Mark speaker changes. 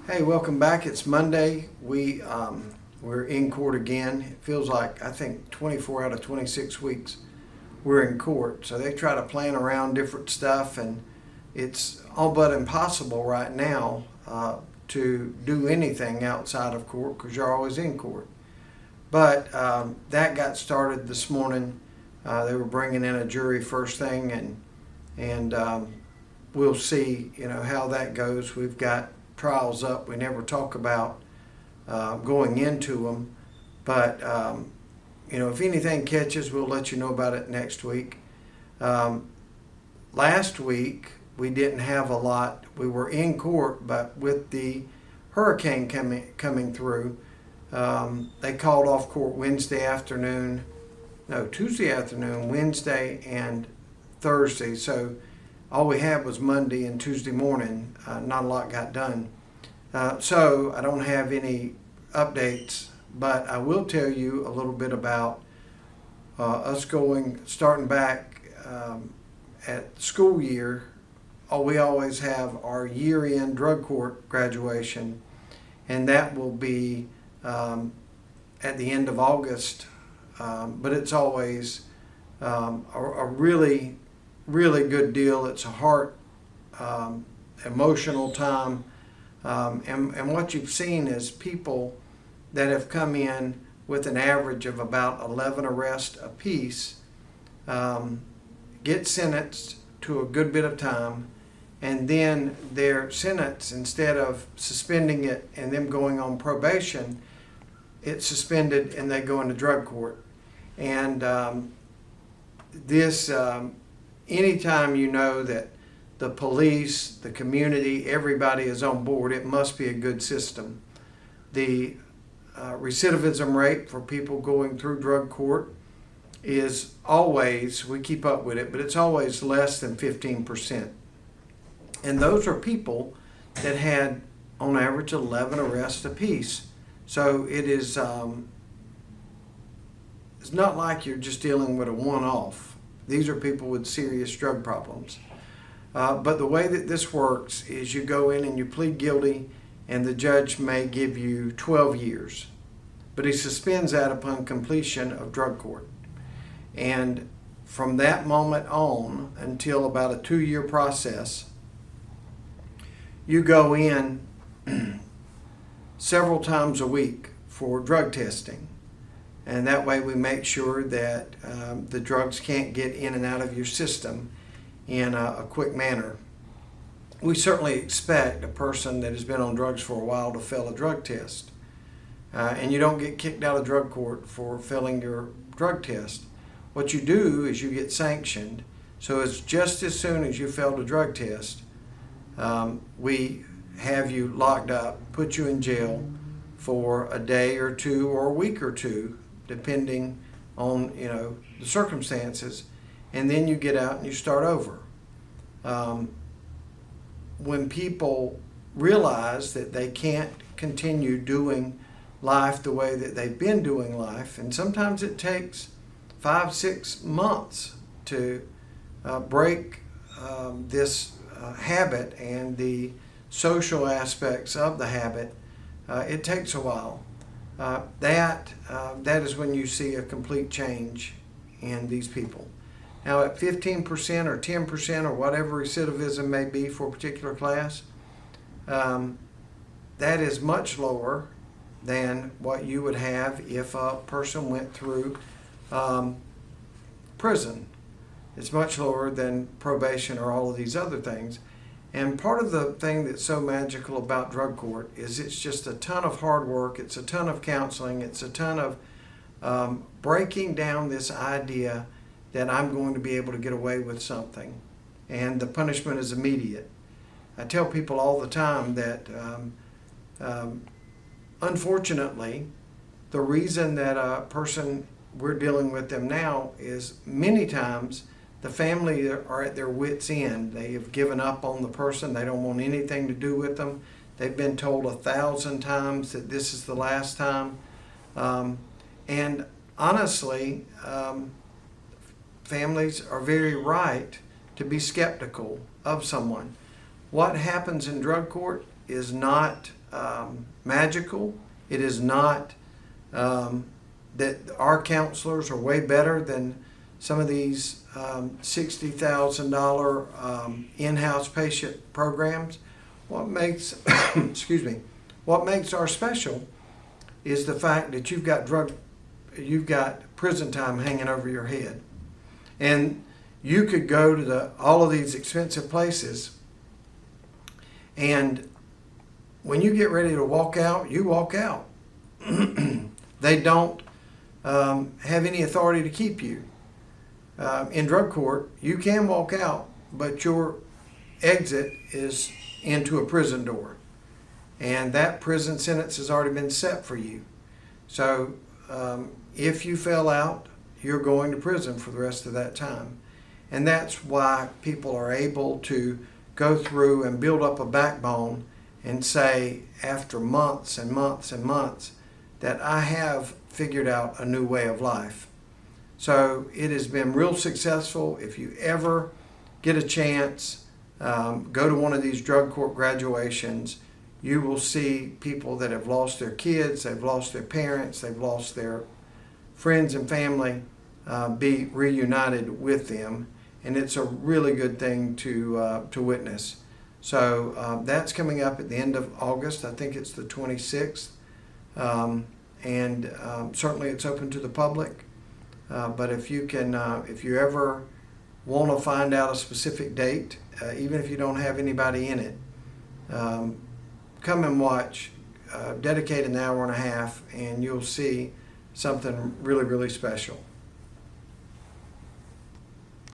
Speaker 1: Hey, welcome back. It's Monday. We're in court again. It feels like I think 24 out of 26 weeks we're in court. So they try to plan around different stuff, and it's all but impossible right now to do anything outside of court because you're always in court. But that got started this morning. They were bringing in a jury first thing, and we'll see, how that goes. We've got trials up. We never talk about going into them, but if anything catches, we'll let you know about it next week. Last week we didn't have a lot. We were in court, but with the hurricane coming through, they called off court Tuesday afternoon, Wednesday and Thursday. So all we had was Monday and Tuesday morning. Not a lot got done. So I don't have any updates, but I will tell you a little bit about us starting back at school year. We always have our year-end drug court graduation, and that will be at the end of August. But it's always a really good deal. It's a heart emotional time, and what you've seen is people that have come in with an average of about 11 arrests apiece get sentenced to a good bit of time, and then their sentence, instead of suspending it and them going on probation, it's suspended and they go into drug court. And anytime you know that the police, the community, everybody is on board, it must be a good system. The recidivism rate for people going through drug court is always, we keep up with it, but it's always less than 15%. And those are people that had, on average, 11 arrests apiece. So it is, it's not like you're just dealing with a one-off. These are people with serious drug problems. But the way that this works is you go in and you plead guilty, and the judge may give you 12 years. But he suspends that upon completion of drug court. And from that moment on until about a 2-year process, you go in several times a week for drug testing. And that way we make sure that the drugs can't get in and out of your system in a quick manner. We certainly expect a person that has been on drugs for a while to fail a drug test. And you don't get kicked out of drug court for failing your drug test. What you do is you get sanctioned. So it's just as soon as you failed a drug test, we have you locked up, put you in jail for a day or two or a week or two, depending on the circumstances, and then you get out and you start over. When people realize that they can't continue doing life the way that they've been doing life, and sometimes it takes 5-6 months to break this habit and the social aspects of the habit, it takes a while. That is when you see a complete change in these people. Now at 15% or 10% or whatever recidivism may be for a particular class, that is much lower than what you would have if a person went through prison. It's much lower than probation or all of these other things. And part of the thing that's so magical about drug court is it's just a ton of hard work, it's a ton of counseling, it's a ton of breaking down this idea that I'm going to be able to get away with something, and the punishment is immediate. I tell people all the time that unfortunately, the reason that a person, we're dealing with them now, is many times the family are at their wits' end. They have given up on the person. They don't want anything to do with them. They've been told 1,000 times that this is the last time. And honestly, families are very right to be skeptical of someone. What happens in drug court is not magical. It is not that our counselors are way better than some of these $60,000 in-house patient programs. What makes excuse me, what makes ours special is the fact that you've got prison time hanging over your head, and you could go to all of these expensive places, and when you get ready to walk out, you walk out. They don't have any authority to keep you. In drug court, you can walk out, but your exit is into a prison door, and that prison sentence has already been set for you. So if you fell out, you're going to prison for the rest of that time. And that's why people are able to go through and build up a backbone and say, after months and months and months, that I have figured out a new way of life. So it has been real successful. If you ever get a chance, go to one of these drug court graduations, you will see people that have lost their kids, they've lost their parents, they've lost their friends and family, be reunited with them. And it's a really good thing to witness. So that's coming up at the end of August. I think it's the 26th. Certainly it's open to the public. But if you ever want to find out a specific date, even if you don't have anybody in it, come and watch, dedicate an hour and a half, and you'll see something really, really special.